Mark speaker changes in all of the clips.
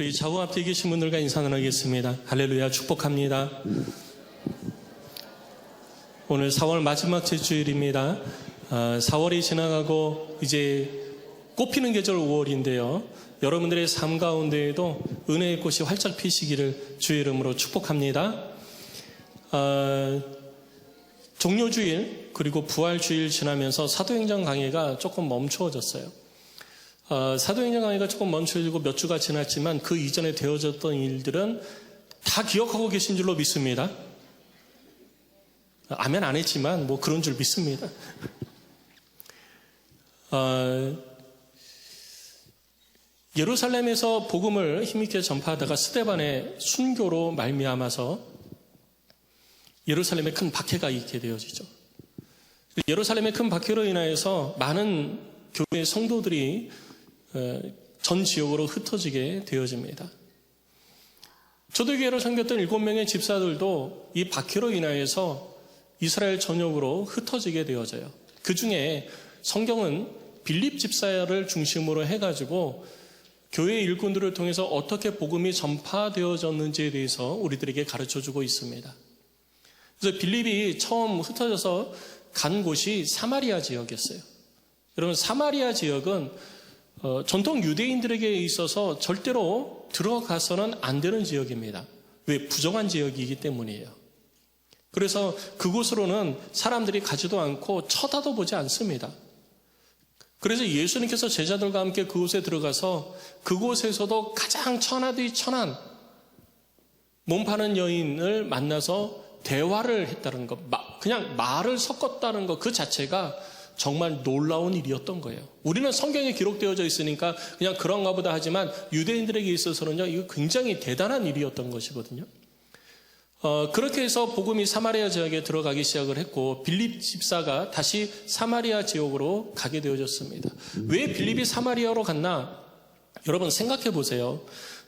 Speaker 1: 우리 좌우 앞에 계신 분들과 인사 나누겠습니다. 할렐루야, 축복합니다. 오늘 4월 마지막 주일입니다. 4월이 지나가고 이제 꽃피는 계절 5월인데요. 여러분들의 삶 가운데에도 은혜의 꽃이 활짝 피시기를 주의 이름으로 축복합니다. 종료주일 그리고 부활주일 지나면서 사도행전 강의가 조금 멈추어졌어요. 사도행전 강의가 조금 멈춰지고 몇 주가 지났지만 그 이전에 되어졌던 일들은 다 기억하고 계신 줄로 믿습니다. 아멘 안 했지만 뭐 그런 줄 믿습니다. 예루살렘에서 복음을 힘있게 전파하다가 스데반의 순교로 말미암아서 예루살렘에 큰 박해가 있게 되어지죠. 예루살렘의 큰 박해로 인하여서 많은 교회 성도들이 전 지역으로 흩어지게 되어집니다. 초대교회로 섬겼던 7명의 집사들도 이 박해로 인하여서 이스라엘 전역으로 흩어지게 되어져요. 그 중에 성경은 빌립 집사를 중심으로 해가지고 교회 일꾼들을 통해서 어떻게 복음이 전파되어졌는지에 대해서 우리들에게 가르쳐주고 있습니다. 그래서 빌립이 처음 흩어져서 간 곳이 사마리아 지역이었어요. 여러분, 사마리아 지역은 전통 유대인들에게 있어서 절대로 들어가서는 안 되는 지역입니다. 왜? 부정한 지역이기 때문이에요. 그래서 그곳으로는 사람들이 가지도 않고 쳐다도 보지 않습니다. 그래서 예수님께서 제자들과 함께 그곳에 들어가서 그곳에서도 가장 천하디 천한 몸 파는 여인을 만나서 대화를 했다는 것, 그냥 말을 섞었다는 것 그 자체가 정말 놀라운 일이었던 거예요. 우리는 성경에 기록되어져 있으니까 그냥 그런가 보다 하지만 유대인들에게 있어서는요, 이거 굉장히 대단한 일이었던 것이거든요. 그렇게 해서 복음이 사마리아 지역에 들어가기 시작을 했고 빌립 집사가 다시 사마리아 지역으로 가게 되어졌습니다. 왜 빌립이 사마리아로 갔나? 여러분 생각해 보세요.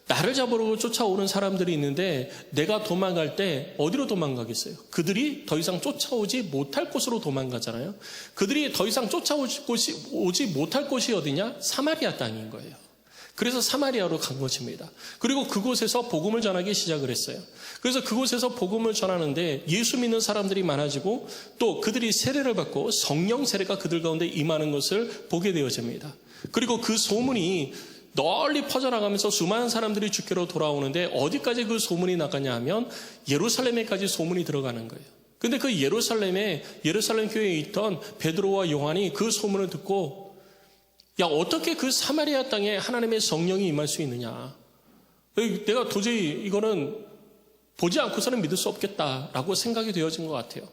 Speaker 1: 나를 잡으러 쫓아오는 사람들이 있는데 내가 도망갈 때 어디로 도망가겠어요? 그들이 더 이상 쫓아오지 못할 곳으로 도망가잖아요. 그들이 더 이상 쫓아오지 못할 곳이 어디냐? 사마리아 땅인 거예요. 그래서 사마리아로 간 것입니다. 그리고 그곳에서 복음을 전하기 시작을 했어요. 그래서 그곳에서 복음을 전하는데 예수 믿는 사람들이 많아지고 또 그들이 세례를 받고 성령 세례가 그들 가운데 임하는 것을 보게 되어집니다. 그리고 그 소문이 널리 퍼져나가면서 수많은 사람들이 주께로 돌아오는데 어디까지 그 소문이 나가냐 하면 예루살렘에까지 소문이 들어가는 거예요. 근데 그 예루살렘 교회에 있던 베드로와 요한이 그 소문을 듣고 야, 어떻게 그 사마리아 땅에 하나님의 성령이 임할 수 있느냐? 내가 도저히 이거는 보지 않고서는 믿을 수 없겠다라고 생각이 되어진 것 같아요.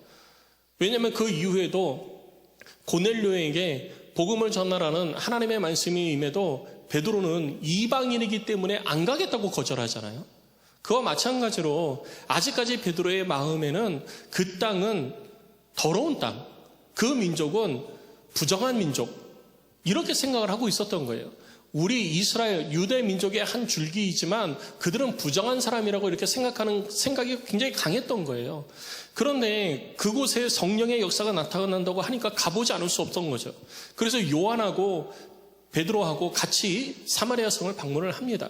Speaker 1: 왜냐하면 그 이후에도 고넬료에게 복음을 전하라는 하나님의 말씀이 임해도 베드로는 이방인이기 때문에 안 가겠다고 거절하잖아요. 그와 마찬가지로 아직까지 베드로의 마음에는 그 땅은 더러운 땅, 그 민족은 부정한 민족, 이렇게 생각을 하고 있었던 거예요. 우리 이스라엘 유대 민족의 한 줄기이지만 그들은 부정한 사람이라고 이렇게 생각하는 생각이 굉장히 강했던 거예요. 그런데 그곳에 성령의 역사가 나타난다고 하니까 가보지 않을 수 없던 거죠. 그래서 요한하고 베드로하고 같이 사마리아 성을 방문을 합니다.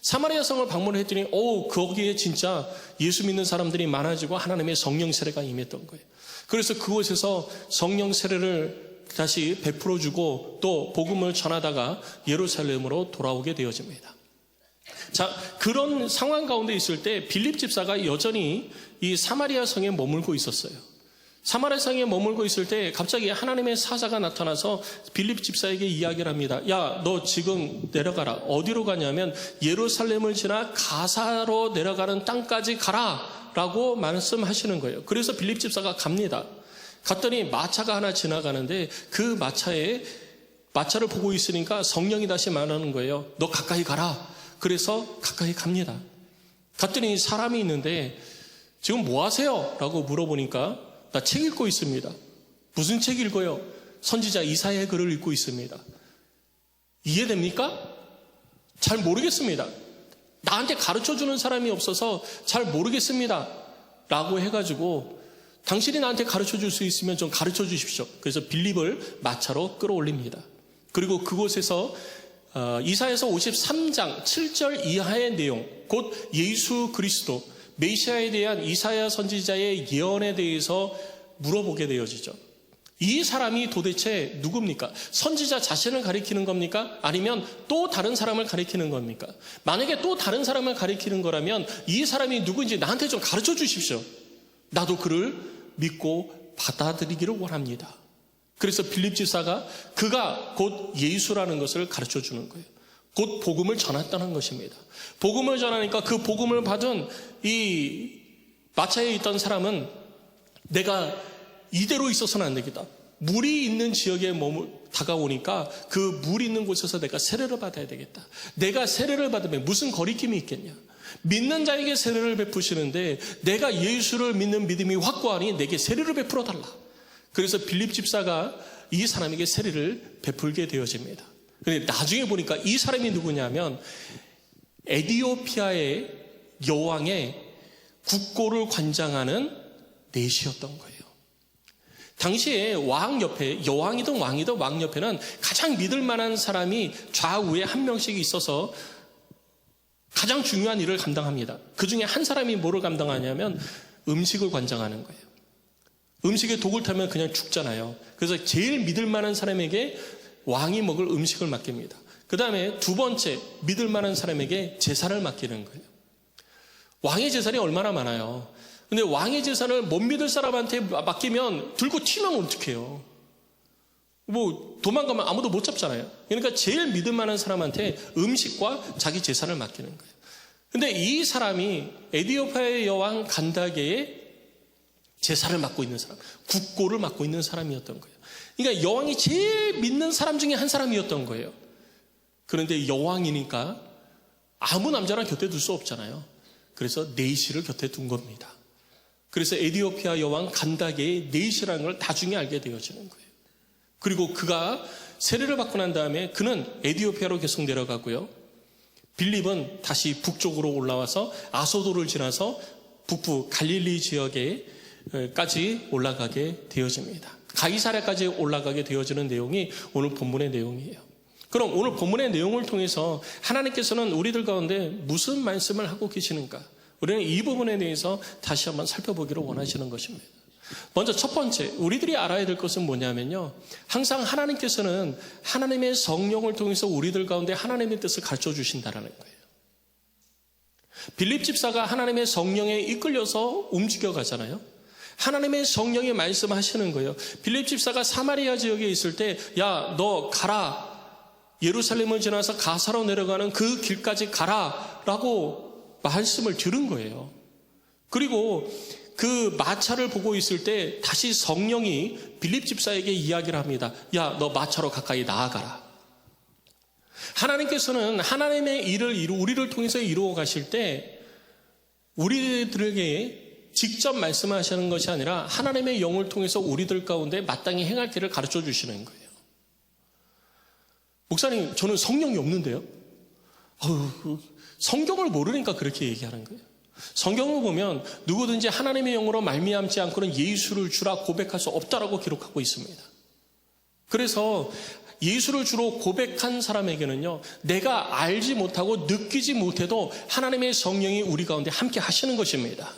Speaker 1: 사마리아 성을 방문을 했더니 거기에 진짜 예수 믿는 사람들이 많아지고 하나님의 성령 세례가 임했던 거예요. 그래서 그곳에서 성령 세례를 다시 베풀어주고 또 복음을 전하다가 예루살렘으로 돌아오게 되어집니다. 자, 그런 상황 가운데 있을 때 빌립 집사가 여전히 이 사마리아 성에 머물고 있었어요. 사마리아 성에 머물고 있을 때 갑자기 하나님의 사자가 나타나서 빌립 집사에게 이야기를 합니다. 야, 너 지금 내려가라. 어디로 가냐면 예루살렘을 지나 가사로 내려가는 땅까지 가라 라고 말씀하시는 거예요. 그래서 빌립 집사가 갑니다. 갔더니 마차가 하나 지나가는데 그 마차를 보고 있으니까 성령이 다시 말하는 거예요. 너 가까이 가라. 그래서 가까이 갑니다. 갔더니 사람이 있는데 지금 뭐 하세요? 라고 물어보니까 나 책 읽고 있습니다. 무슨 책 읽어요? 선지자 이사야의 글을 읽고 있습니다. 이해됩니까? 잘 모르겠습니다. 나한테 가르쳐주는 사람이 없어서 잘 모르겠습니다. 라고 해가지고 당신이 나한테 가르쳐줄 수 있으면 좀 가르쳐 주십시오. 그래서 빌립을 마차로 끌어올립니다. 그리고 그곳에서 이사야서 53장 7절 이하의 내용, 곧 예수 그리스도 메시아에 대한 이사야 선지자의 예언에 대해서 물어보게 되어지죠. 이 사람이 도대체 누굽니까? 선지자 자신을 가리키는 겁니까? 아니면 또 다른 사람을 가리키는 겁니까? 만약에 또 다른 사람을 가리키는 거라면 이 사람이 누구인지 나한테 좀 가르쳐 주십시오. 나도 그를 믿고 받아들이기를 원합니다. 그래서 빌립 집사가 그가 곧 예수라는 것을 가르쳐 주는 거예요. 곧 복음을 전했다는 것입니다. 복음을 전하니까 그 복음을 받은 이 마차에 있던 사람은 내가 이대로 있어서는 안 되겠다. 물이 있는 지역에 다가오니까 그 물 있는 곳에서 내가 세례를 받아야 되겠다. 내가 세례를 받으면 무슨 거리낌이 있겠냐. 믿는 자에게 세례를 베푸시는데 내가 예수를 믿는 믿음이 확고하니 내게 세례를 베풀어 달라. 그래서 빌립 집사가 이 사람에게 세례를 베풀게 되어집니다. 그런데 나중에 보니까 이 사람이 누구냐면 에디오피아의 여왕의 국고를 관장하는 내시였던 거예요. 당시에 왕 옆에, 여왕이든 왕이든 왕 옆에는 가장 믿을 만한 사람이 좌우에 한 명씩 있어서 가장 중요한 일을 감당합니다. 그 중에 한 사람이 뭐를 감당하냐면 음식을 관장하는 거예요. 음식에 독을 타면 그냥 죽잖아요. 그래서 제일 믿을 만한 사람에게 왕이 먹을 음식을 맡깁니다. 그 다음에 두 번째 믿을 만한 사람에게 제사를 맡기는 거예요. 왕의 제사이 얼마나 많아요. 근데 왕의 제사를 못 믿을 사람한테 맡기면 들고 튀면 어떡해요. 뭐 도망가면 아무도 못 잡잖아요. 그러니까 제일 믿을 만한 사람한테 음식과 자기 제사를 맡기는 거예요. 근데 이 사람이 에디오피아의 여왕 간다게의 제사를 맡고 있는 사람, 국고를 맡고 있는 사람이었던 거예요. 그러니까 여왕이 제일 믿는 사람 중에 한 사람이었던 거예요. 그런데 여왕이니까 아무 남자랑 곁에 둘 수 없잖아요. 그래서 네이시를 곁에 둔 겁니다. 그래서 에디오피아 여왕 간다게의 네이시라는 걸 나중에 알게 되어지는 거예요. 그리고 그가 세례를 받고 난 다음에 그는 에디오피아로 계속 내려가고요. 빌립은 다시 북쪽으로 올라와서 아소도를 지나서 북부 갈릴리 지역에까지 올라가게 되어집니다. 가이사랴까지 올라가게 되어지는 내용이 오늘 본문의 내용이에요. 그럼 오늘 본문의 내용을 통해서 하나님께서는 우리들 가운데 무슨 말씀을 하고 계시는가? 우리는 이 부분에 대해서 다시 한번 살펴보기를 원하시는 것입니다. 먼저 첫 번째, 우리들이 알아야 될 것은 뭐냐면요. 항상 하나님께서는 하나님의 성령을 통해서 우리들 가운데 하나님의 뜻을 가르쳐 주신다는 거예요. 빌립 집사가 하나님의 성령에 이끌려서 움직여 가잖아요. 하나님의 성령이 말씀하시는 거예요. 빌립 집사가 사마리아 지역에 있을 때, 야, 너 가라. 예루살렘을 지나서 가사로 내려가는 그 길까지 가라. 라고 말씀을 들은 거예요. 그리고 그 마차를 보고 있을 때 다시 성령이 빌립 집사에게 이야기를 합니다. 야, 너 마차로 가까이 나아가라. 하나님께서는 하나님의 일을 우리를 통해서 이루어 가실 때 우리들에게 직접 말씀하시는 것이 아니라 하나님의 영을 통해서 우리들 가운데 마땅히 행할 길을 가르쳐 주시는 거예요. 목사님, 저는 성령이 없는데요. 성경을 모르니까 그렇게 얘기하는 거예요. 성경을 보면 누구든지 하나님의 영으로 말미암지 않고는 예수를 주라 고백할 수 없다라고 기록하고 있습니다. 그래서 예수를 주로 고백한 사람에게는요, 내가 알지 못하고 느끼지 못해도 하나님의 성령이 우리 가운데 함께 하시는 것입니다.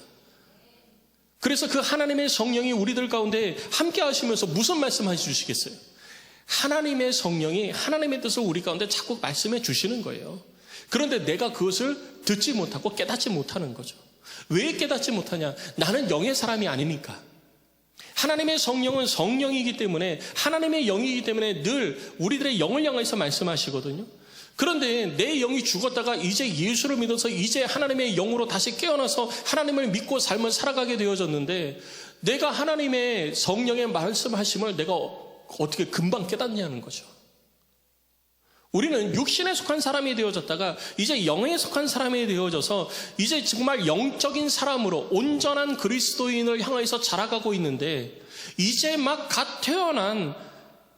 Speaker 1: 그래서 그 하나님의 성령이 우리들 가운데 함께 하시면서 무슨 말씀해 주시겠어요? 하나님의 성령이 하나님의 뜻을 우리 가운데 자꾸 말씀해 주시는 거예요. 그런데 내가 그것을 듣지 못하고 깨닫지 못하는 거죠. 왜 깨닫지 못하냐? 나는 영의 사람이 아니니까. 하나님의 성령은 성령이기 때문에, 하나님의 영이기 때문에 늘 우리들의 영을 향해서 말씀하시거든요. 그런데 내 영이 죽었다가 이제 예수를 믿어서 이제 하나님의 영으로 다시 깨어나서 하나님을 믿고 삶을 살아가게 되어졌는데, 내가 하나님의 성령의 말씀하심을 내가 어떻게 금방 깨닫냐는 거죠. 우리는 육신에 속한 사람이 되어졌다가 이제 영에 속한 사람이 되어져서 이제 정말 영적인 사람으로 온전한 그리스도인을 향해서 자라가고 있는데, 이제 막 갓 태어난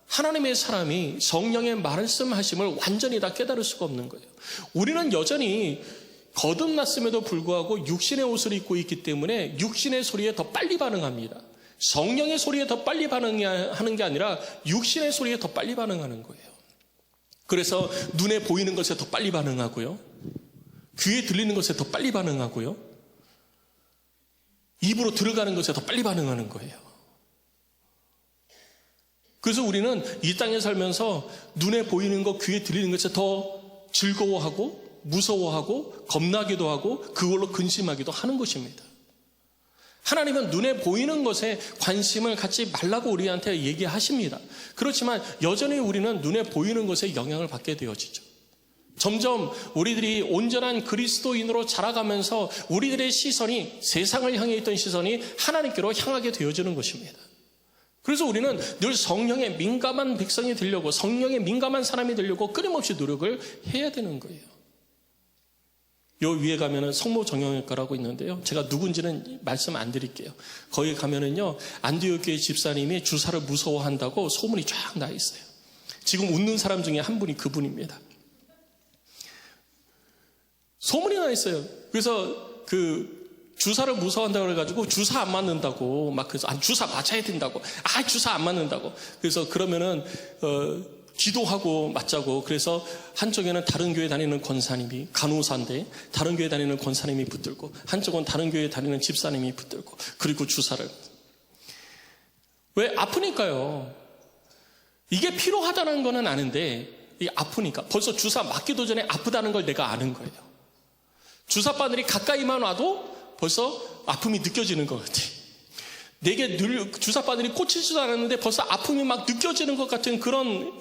Speaker 1: 하나님의 사람이 성령의 말씀하심을 완전히 다 깨달을 수가 없는 거예요. 우리는 여전히 거듭났음에도 불구하고 육신의 옷을 입고 있기 때문에 육신의 소리에 더 빨리 반응합니다. 성령의 소리에 더 빨리 반응하는 게 아니라 육신의 소리에 더 빨리 반응하는 거예요. 그래서 눈에 보이는 것에 더 빨리 반응하고요. 귀에 들리는 것에 더 빨리 반응하고요. 입으로 들어가는 것에 더 빨리 반응하는 거예요. 그래서 우리는 이 땅에 살면서 눈에 보이는 것, 귀에 들리는 것에 더 즐거워하고 무서워하고 겁나기도 하고 그걸로 근심하기도 하는 것입니다. 하나님은 눈에 보이는 것에 관심을 갖지 말라고 우리한테 얘기하십니다. 그렇지만 여전히 우리는 눈에 보이는 것에 영향을 받게 되어지죠. 점점 우리들이 온전한 그리스도인으로 자라가면서 우리들의 시선이, 세상을 향해 있던 시선이 하나님께로 향하게 되어지는 것입니다. 그래서 우리는 늘 성령에 민감한 백성이 되려고, 성령에 민감한 사람이 되려고 끊임없이 노력을 해야 되는 거예요. 요 위에 가면은 성모 정형외과라고 있는데요. 제가 누군지는 말씀 안 드릴게요. 거기 가면은요, 안디옥 교회 집사님이 주사를 무서워한다고 소문이 쫙 나 있어요. 지금 웃는 사람 중에 한 분이 그분입니다. 소문이 나 있어요. 그래서 주사를 무서워한다고 그래가지고 주사 안 맞는다고 막 그래서 주사 맞아야 된다고 주사 안 맞는다고 그래서 그러면은 기도하고 맞자고 그래서 한쪽에는 다른 교회 다니는 권사님이 간호사인데 다른 교회 다니는 권사님이 붙들고 한쪽은 다른 교회 다니는 집사님이 붙들고 그리고 주사를 왜 아프니까요. 이게 필요하다는 거는 아는데 이게 아프니까 벌써 주사 맞기도 전에 아프다는 걸 내가 아는 거예요. 주사바늘이 가까이만 와도 벌써 아픔이 느껴지는 것 같아. 내게 주사바늘이 꽂히지도 않았는데 벌써 아픔이 막 느껴지는 것 같은 그런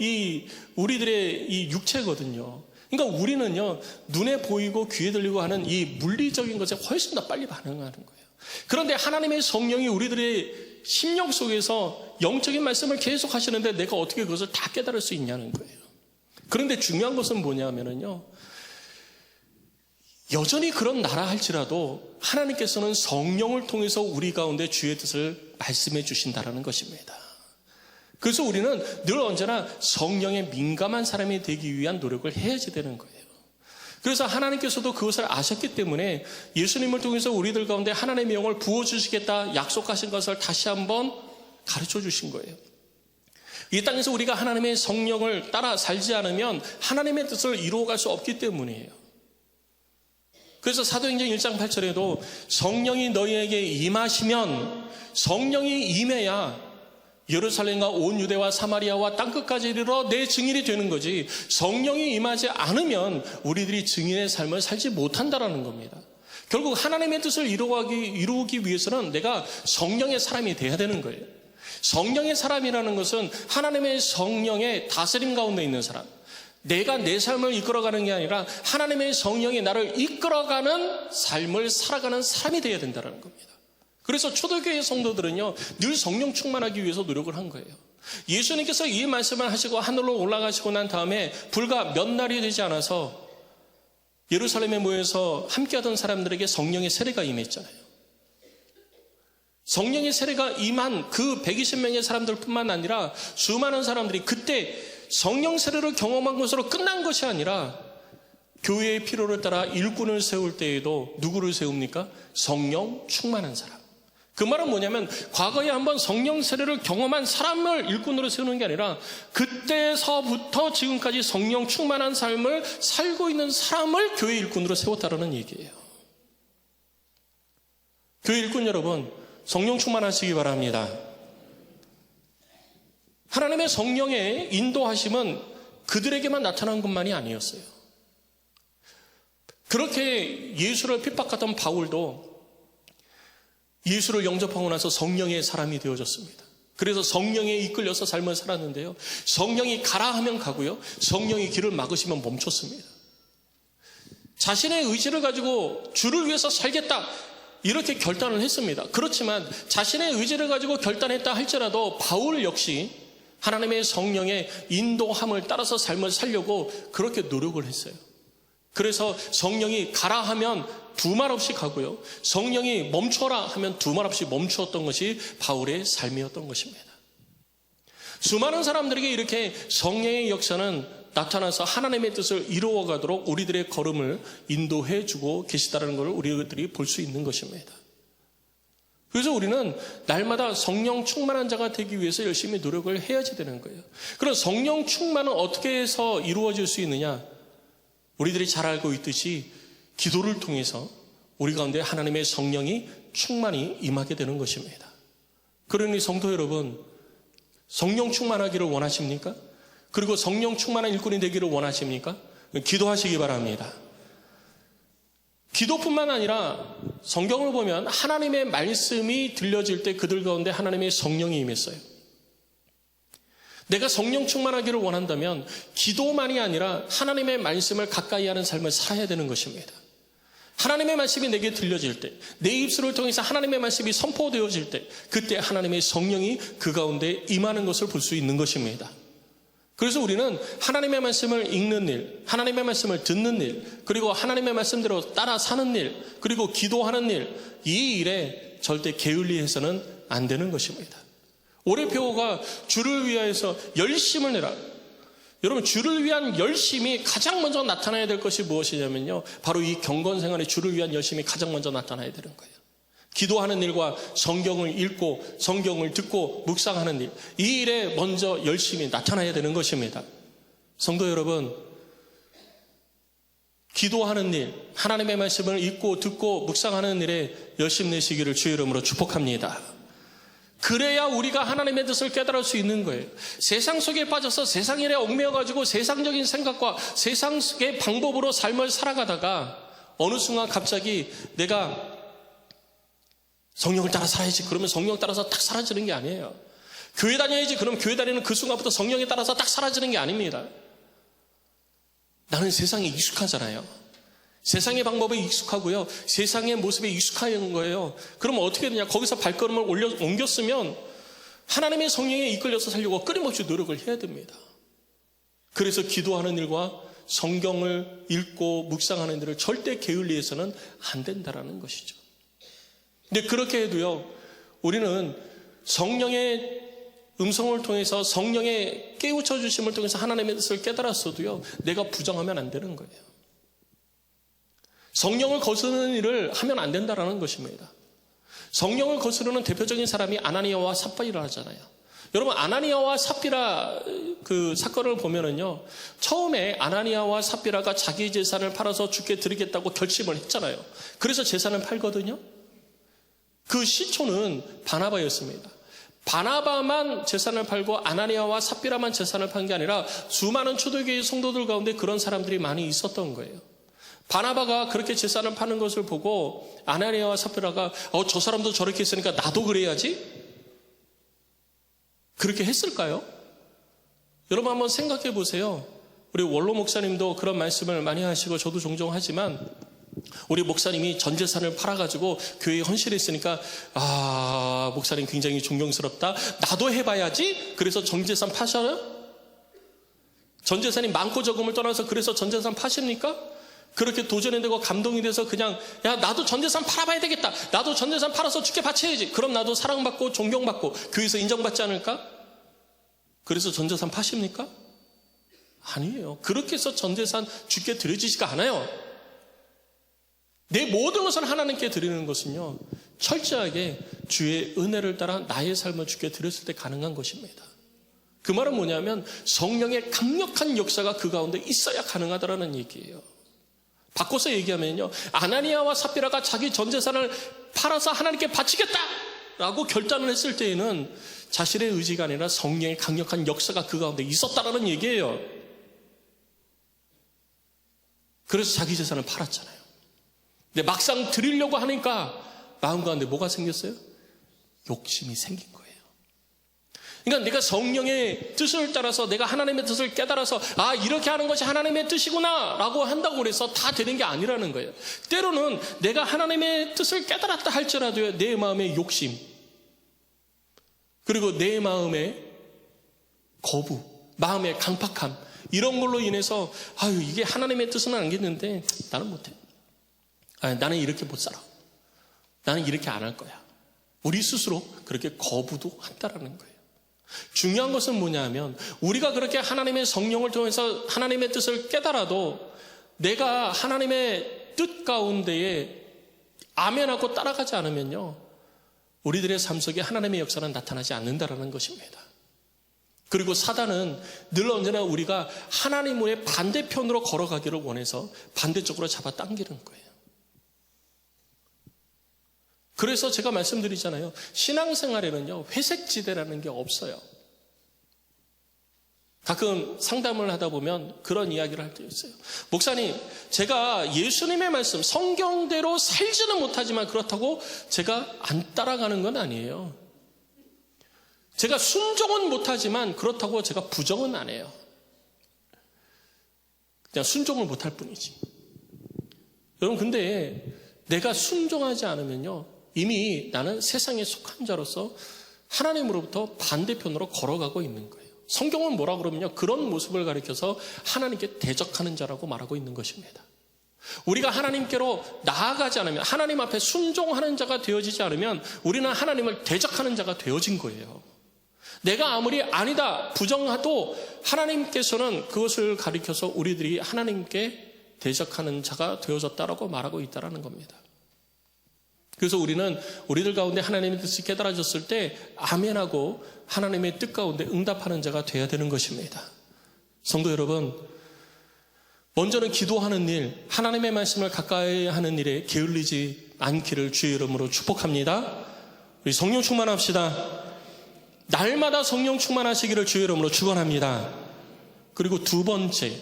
Speaker 1: 우리들의 이 육체거든요. 그러니까 우리는요, 눈에 보이고 귀에 들리고 하는 이 물리적인 것에 훨씬 더 빨리 반응하는 거예요. 그런데 하나님의 성령이 우리들의 심령 속에서 영적인 말씀을 계속 하시는데 내가 어떻게 그것을 다 깨달을 수 있냐는 거예요. 그런데 중요한 것은 뭐냐면요, 여전히 그런 나라 할지라도 하나님께서는 성령을 통해서 우리 가운데 주의 뜻을 말씀해 주신다는 것입니다. 그래서 우리는 늘 언제나 성령에 민감한 사람이 되기 위한 노력을 해야지 되는 거예요. 그래서 하나님께서도 그것을 아셨기 때문에 예수님을 통해서 우리들 가운데 하나님의 영을 부어주시겠다 약속하신 것을 다시 한번 가르쳐 주신 거예요. 이 땅에서 우리가 하나님의 성령을 따라 살지 않으면 하나님의 뜻을 이루어갈 수 없기 때문이에요. 그래서 사도행전 1장 8절에도 성령이 너희에게 임하시면 성령이 임해야 예루살렘과 온 유대와 사마리아와 땅끝까지 이르러 내 증인이 되는 거지 성령이 임하지 않으면 우리들이 증인의 삶을 살지 못한다는 겁니다. 결국 하나님의 뜻을 이루기 위해서는 내가 성령의 사람이 돼야 되는 거예요. 성령의 사람이라는 것은 하나님의 성령의 다스림 가운데 있는 사람, 내가 내 삶을 이끌어가는 게 아니라 하나님의 성령이 나를 이끌어가는 삶을 살아가는 사람이 되어야 된다는 겁니다. 그래서 초대교회 성도들은요, 늘 성령 충만하기 위해서 노력을 한 거예요. 예수님께서 이 말씀을 하시고 하늘로 올라가시고 난 다음에 불과 몇 날이 되지 않아서 예루살렘에 모여서 함께하던 사람들에게 성령의 세례가 임했잖아요. 성령의 세례가 임한 그 120명의 사람들뿐만 아니라 수많은 사람들이 그때 성령 세례를 경험한 것으로 끝난 것이 아니라 교회의 필요를 따라 일꾼을 세울 때에도 누구를 세웁니까? 성령 충만한 사람. 그 말은 뭐냐면 과거에 한번 성령 세례를 경험한 사람을 일꾼으로 세우는 게 아니라 그때서부터 지금까지 성령 충만한 삶을 살고 있는 사람을 교회 일꾼으로 세웠다는 얘기예요. 교회 일꾼 여러분, 성령 충만하시기 바랍니다. 하나님의 성령의 인도하심은 그들에게만 나타난 것만이 아니었어요. 그렇게 예수를 핍박하던 바울도 예수를 영접하고 나서 성령의 사람이 되어졌습니다. 그래서 성령에 이끌려서 삶을 살았는데요, 성령이 가라 하면 가고요, 성령이 길을 막으시면 멈췄습니다. 자신의 의지를 가지고 주를 위해서 살겠다 이렇게 결단을 했습니다. 그렇지만 자신의 의지를 가지고 결단했다 할지라도 바울 역시 하나님의 성령의 인도함을 따라서 삶을 살려고 그렇게 노력을 했어요. 그래서 성령이 가라 하면 두말 없이 가고요, 성령이 멈춰라 하면 두말 없이 멈추었던 것이 바울의 삶이었던 것입니다. 수많은 사람들에게 이렇게 성령의 역사는 나타나서 하나님의 뜻을 이루어가도록 우리들의 걸음을 인도해 주고 계시다는 것을 우리들이 볼 수 있는 것입니다. 그래서 우리는 날마다 성령 충만한 자가 되기 위해서 열심히 노력을 해야지 되는 거예요. 그럼 성령 충만은 어떻게 해서 이루어질 수 있느냐? 우리들이 잘 알고 있듯이 기도를 통해서 우리 가운데 하나님의 성령이 충만히 임하게 되는 것입니다. 그러니 성도 여러분, 성령 충만하기를 원하십니까? 그리고 성령 충만한 일꾼이 되기를 원하십니까? 기도하시기 바랍니다. 기도뿐만 아니라 성경을 보면 하나님의 말씀이 들려질 때 그들 가운데 하나님의 성령이 임했어요. 내가 성령 충만하기를 원한다면 기도만이 아니라 하나님의 말씀을 가까이 하는 삶을 살아야 되는 것입니다. 하나님의 말씀이 내게 들려질 때, 내 입술을 통해서 하나님의 말씀이 선포되어질 때, 그때 하나님의 성령이 그 가운데 임하는 것을 볼 수 있는 것입니다. 그래서 우리는 하나님의 말씀을 읽는 일, 하나님의 말씀을 듣는 일, 그리고 하나님의 말씀대로 따라 사는 일, 그리고 기도하는 일, 이 일에 절대 게을리해서는 안 되는 것입니다. 올해 표어가 주를 위하여서 열심을 내라. 여러분, 주를 위한 열심이 가장 먼저 나타나야 될 것이 무엇이냐면요, 바로 이 경건 생활에 주를 위한 열심이 가장 먼저 나타나야 되는 거예요. 기도하는 일과 성경을 읽고 성경을 듣고 묵상하는 일, 이 일에 먼저 열심히 나타나야 되는 것입니다. 성도 여러분, 기도하는 일, 하나님의 말씀을 읽고 듣고 묵상하는 일에 열심 내시기를 주의 이름으로 축복합니다. 그래야 우리가 하나님의 뜻을 깨달을 수 있는 거예요. 세상 속에 빠져서 세상 일에 얽매여가지고 세상적인 생각과 세상의 방법으로 삶을 살아가다가 어느 순간 갑자기 내가 성령을 따라 살아야지, 그러면 성령 따라서 딱 사라지는 게 아니에요. 교회 다녀야지, 그럼 교회 다니는 그 순간부터 성령에 따라서 딱 사라지는 게 아닙니다. 나는 세상에 익숙하잖아요. 세상의 방법에 익숙하고요, 세상의 모습에 익숙한 거예요. 그러면 어떻게 되냐? 거기서 발걸음을 옮겼으면 하나님의 성령에 이끌려서 살려고 끊임없이 노력을 해야 됩니다. 그래서 기도하는 일과 성경을 읽고 묵상하는 일을 절대 게을리해서는 안 된다라는 것이죠. 근데 그렇게 해도요, 우리는 성령의 음성을 통해서, 성령의 깨우쳐 주심을 통해서 하나님의 뜻을 깨달았어도요, 내가 부정하면 안 되는 거예요. 성령을 거스르는 일을 하면 안 된다라는 것입니다. 성령을 거스르는 대표적인 사람이 아나니아와 삽비라 하잖아요. 여러분, 아나니아와 삽비라 그 사건을 보면은요, 처음에 아나니아와 삽비라가 자기 재산을 팔아서 주께 드리겠다고 결심을 했잖아요. 그래서 재산을 팔거든요. 그 시초는 바나바였습니다. 바나바만 재산을 팔고 아나니아와 삽비라만 재산을 판 게 아니라 수많은 초대교회 성도들 가운데 그런 사람들이 많이 있었던 거예요. 바나바가 그렇게 재산을 파는 것을 보고 아나니아와 삽비라가 저 사람도 저렇게 했으니까 나도 그래야지? 그렇게 했을까요? 여러분 한번 생각해 보세요. 우리 원로 목사님도 그런 말씀을 많이 하시고 저도 종종 하지만, 우리 목사님이 전 재산을 팔아가지고 교회에 헌신했으니까 목사님 굉장히 존경스럽다, 나도 해봐야지, 그래서 전 재산 파셔요? 전 재산이 많고 적음을 떠나서 그래서 전 재산 파십니까? 그렇게 도전이 되고 감동이 돼서 그냥 나도 전 재산 팔아봐야 되겠다, 나도 전 재산 팔아서 주께 바쳐야지, 그럼 나도 사랑받고 존경받고 교회에서 인정받지 않을까? 그래서 전 재산 파십니까? 아니에요. 그렇게 해서 전 재산 주께 드려지지가 않아요. 내 모든 것을 하나님께 드리는 것은요, 철저하게 주의 은혜를 따라 나의 삶을 주께 드렸을 때 가능한 것입니다. 그 말은 뭐냐면 성령의 강력한 역사가 그 가운데 있어야 가능하다라는 얘기예요. 바꿔서 얘기하면요, 아나니아와 삽비라가 자기 전 재산을 팔아서 하나님께 바치겠다라고 결단을 했을 때에는 자신의 의지가 아니라 성령의 강력한 역사가 그 가운데 있었다라는 얘기예요. 그래서 자기 재산을 팔았잖아요. 근데 막상 드리려고 하니까 마음 가운데 뭐가 생겼어요? 욕심이 생긴 거예요. 그러니까 내가 성령의 뜻을 따라서, 내가 하나님의 뜻을 깨달아서 이렇게 하는 것이 하나님의 뜻이구나 라고 한다고 해서 다 되는 게 아니라는 거예요. 때로는 내가 하나님의 뜻을 깨달았다 할지라도 내 마음의 욕심, 그리고 내 마음의 거부, 마음의 강팍함, 이런 걸로 인해서 이게 하나님의 뜻은 알겠는데 나는 못해, 나는 이렇게 못 살아, 나는 이렇게 안 할 거야, 우리 스스로 그렇게 거부도 한다라는 거예요. 중요한 것은 뭐냐 하면, 우리가 그렇게 하나님의 성령을 통해서 하나님의 뜻을 깨달아도 내가 하나님의 뜻 가운데에 아멘하고 따라가지 않으면요, 우리들의 삶 속에 하나님의 역사는 나타나지 않는다라는 것입니다. 그리고 사단은 늘 언제나 우리가 하나님의 반대편으로 걸어가기를 원해서 반대쪽으로 잡아당기는 거예요. 그래서 제가 말씀드리잖아요. 신앙생활에는요, 회색지대라는 게 없어요. 가끔 상담을 하다 보면 그런 이야기를 할 때 있어요. 목사님, 제가 예수님의 말씀, 성경대로 살지는 못하지만 그렇다고 제가 안 따라가는 건 아니에요. 제가 순종은 못하지만 그렇다고 제가 부정은 안 해요. 그냥 순종을 못할 뿐이지. 여러분, 근데 내가 순종하지 않으면요, 이미 나는 세상에 속한 자로서 하나님으로부터 반대편으로 걸어가고 있는 거예요. 성경은 뭐라 그러면요, 그런 모습을 가리켜서 하나님께 대적하는 자라고 말하고 있는 것입니다. 우리가 하나님께로 나아가지 않으면, 하나님 앞에 순종하는 자가 되어지지 않으면 우리는 하나님을 대적하는 자가 되어진 거예요. 내가 아무리 아니다 부정해도 하나님께서는 그것을 가리켜서 우리들이 하나님께 대적하는 자가 되어졌다라고 말하고 있다는 겁니다. 그래서 우리는 우리들 가운데 하나님의 뜻이 깨달아졌을 때 아멘하고 하나님의 뜻 가운데 응답하는 자가 되어야 되는 것입니다. 성도 여러분, 먼저는 기도하는 일, 하나님의 말씀을 가까이 하는 일에 게을리지 않기를 주의 이름으로 축복합니다. 우리 성령 충만합시다. 날마다 성령 충만하시기를 주의 이름으로 축원합니다. 그리고 두 번째,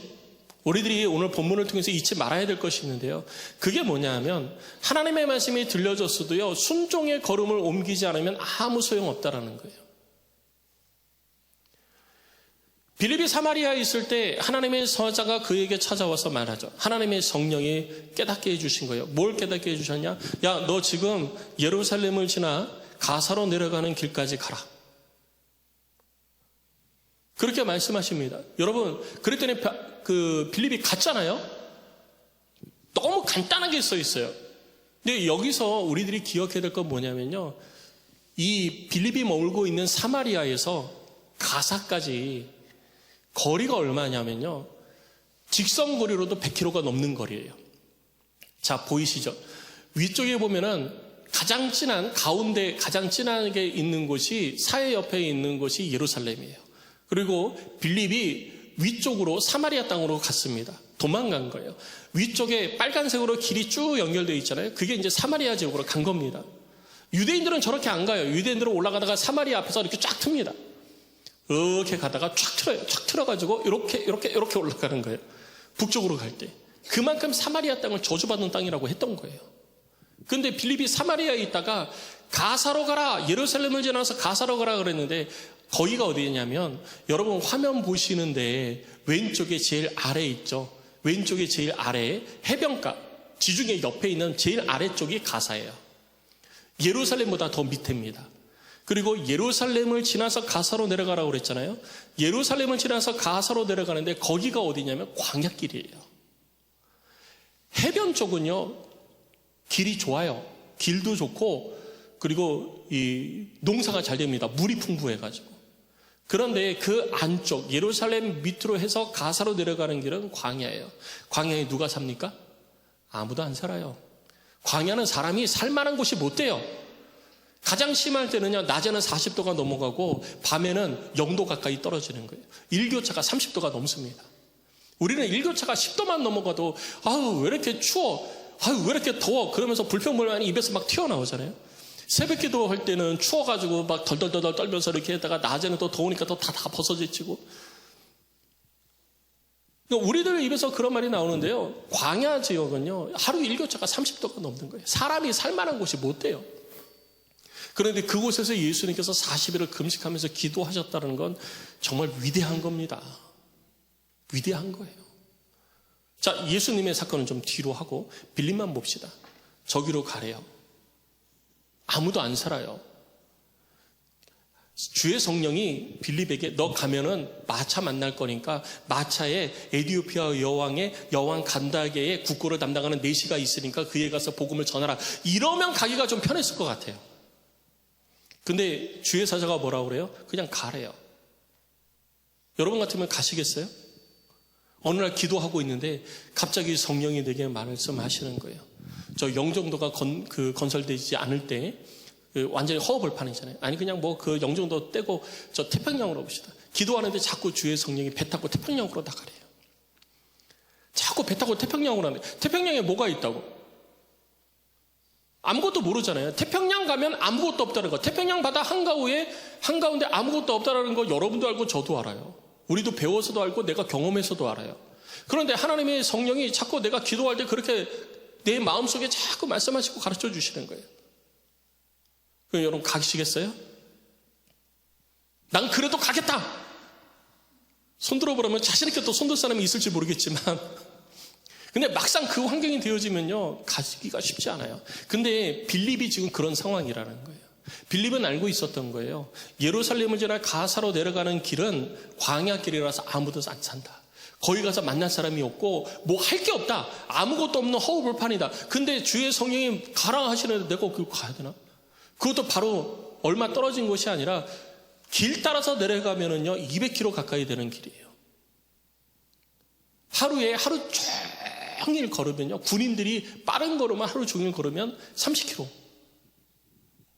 Speaker 1: 우리들이 오늘 본문을 통해서 잊지 말아야 될 것이 있는데요. 그게 뭐냐 하면 하나님의 말씀이 들려졌어도요, 순종의 걸음을 옮기지 않으면 아무 소용없다라는 거예요. 빌립이 사마리아에 있을 때 하나님의 사자가 그에게 찾아와서 말하죠. 하나님의 성령이 깨닫게 해주신 거예요. 뭘 깨닫게 해주셨냐? 야, 너 지금 예루살렘을 지나 가사로 내려가는 길까지 가라. 그렇게 말씀하십니다. 여러분, 그랬더니 그 빌립이 갔잖아요. 너무 간단하게 써 있어요. 근데 여기서 우리들이 기억해야 될 건 뭐냐면요, 이 빌립이 머물고 있는 사마리아에서 가사까지 거리가 얼마냐면요, 직선 거리로도 100km가 넘는 거리예요. 자, 보이시죠? 위쪽에 보면은 가장 진한, 가운데 가장 진하게 있는 곳이, 사해 옆에 있는 곳이 예루살렘이에요. 그리고 빌립이 위쪽으로 사마리아 땅으로 갔습니다. 도망간 거예요. 위쪽에 빨간색으로 길이 쭉 연결되어 있잖아요. 그게 이제 사마리아 지역으로 간 겁니다. 유대인들은 저렇게 안 가요. 유대인들은 올라가다가 사마리아 앞에서 이렇게 쫙 틉니다. 이렇게 가다가 쫙 틀어요. 쫙 틀어가지고 이렇게 올라가는 거예요. 북쪽으로 갈 때. 그만큼 사마리아 땅을 저주받는 땅이라고 했던 거예요. 근데 빌립이 사마리아에 있다가 가사로 가라, 예루살렘을 지나서 가사로 가라 그랬는데, 거기가 어디냐면, 여러분 화면 보시는데 왼쪽에 제일 아래 있죠. 왼쪽에 제일 아래에 해변가, 지중해 옆에 있는 제일 아래쪽이 가사예요. 예루살렘보다 더 밑에입니다. 그리고 예루살렘을 지나서 가사로 내려가라고 그랬잖아요. 예루살렘을 지나서 가사로 내려가는데 거기가 어디냐면 광야길이에요. 해변 쪽은요, 길이 좋아요. 길도 좋고, 그리고 이 농사가 잘 됩니다. 물이 풍부해가지고. 그런데 그 안쪽 예루살렘 밑으로 해서 가사로 내려가는 길은 광야예요. 광야에 누가 삽니까? 아무도 안 살아요. 광야는 사람이 살만한 곳이 못 돼요. 가장 심할 때는요, 낮에는 40도가 넘어가고 밤에는 0도 가까이 떨어지는 거예요. 일교차가 30도가 넘습니다. 우리는 일교차가 10도만 넘어가도 아우 왜 이렇게 추워, 아유 왜 이렇게 더워, 그러면서 불평불만이 입에서 막 튀어나오잖아요. 새벽 기도할 때는 추워가지고 막 덜덜덜 떨면서 이렇게 했다가 낮에는 또 더우니까 또 다 벗어지치고. 우리들 입에서 그런 말이 나오는데요, 광야 지역은요 하루 일교차가 30도가 넘는 거예요. 사람이 살만한 곳이 못 돼요. 그런데 그곳에서 예수님께서 40일을 금식하면서 기도하셨다는 건 정말 위대한 겁니다. 위대한 거예요. 자, 예수님의 사건은 좀 뒤로 하고 빌립만 봅시다. 저기로 가래요. 아무도 안 살아요. 주의 성령이 빌립에게 너 가면은 마차 만날 거니까 마차에 에디오피아 여왕 간다게의 국고를 담당하는 내시가 있으니까 그에 가서 복음을 전하라. 이러면 가기가 좀 편했을 것 같아요. 근데 주의 사자가 뭐라고 그래요? 그냥 가래요. 여러분 같으면 가시겠어요? 어느 날 기도하고 있는데 갑자기 성령이 내게 말씀하시는 거예요. 저 영종도가 건설되지 않을 때 완전히 허허벌판이잖아요. 아니 그냥 뭐 그 영종도 떼고 저 태평양으로 봅시다. 기도하는데 자꾸 주의 성령이 배 타고 태평양으로 나가래요. 자꾸 배 타고 태평양으로 하는데 태평양에 뭐가 있다고? 아무것도 모르잖아요. 태평양 가면 아무것도 없다는 거. 태평양 바다 한가운데 아무것도 없다는 거 여러분도 알고 저도 알아요. 우리도 배워서도 알고 내가 경험해서도 알아요. 그런데 하나님의 성령이 자꾸 내가 기도할 때 그렇게 내 마음속에 자꾸 말씀하시고 가르쳐 주시는 거예요. 그럼 여러분 가시겠어요? 난 그래도 가겠다. 손 들어보라면 자신 있게 또 손들 사람이 있을지 모르겠지만 근데 막상 그 환경이 되어지면요 가시기가 쉽지 않아요. 근데 빌립이 지금 그런 상황이라는 거예요. 빌립은 알고 있었던 거예요. 예루살렘을 지나 가사로 내려가는 길은 광야길이라서 아무도 안 산다. 거기 가서 만날 사람이 없고 뭐 할 게 없다. 아무것도 없는 허우벌판이다. 근데 주의 성령이 가라 하시는데 내가 그걸 가야 되나? 그것도 바로 얼마 떨어진 곳이 아니라 길 따라서 내려가면은요 200km 가까이 되는 길이에요. 하루 종일 걸으면요 군인들이 빠른 걸으면 하루 종일 걸으면 30km.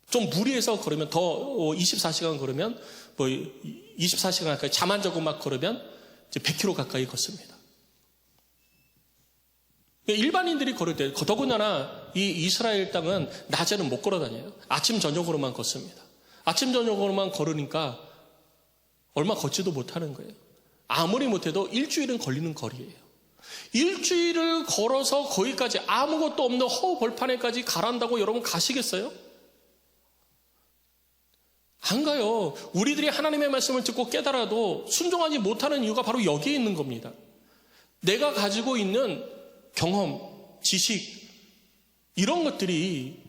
Speaker 1: 좀 무리해서 걸으면 더 24시간 걸으면 뭐 24시간 가까이 잠 안 자고 막 걸으면 이제 100km 가까이 걷습니다. 일반인들이 걸을 때 더군다나 이 이스라엘 땅은 낮에는 못 걸어 다녀요. 아침 저녁으로만 걷습니다. 아침 저녁으로만 걸으니까 얼마 걷지도 못하는 거예요. 아무리 못해도 일주일은 걸리는 거리예요. 일주일을 걸어서 거기까지 아무것도 없는 허우벌판에까지 가란다고 여러분 가시겠어요? 안 가요. 우리들이 하나님의 말씀을 듣고 깨달아도 순종하지 못하는 이유가 바로 여기에 있는 겁니다. 내가 가지고 있는 경험, 지식 이런 것들이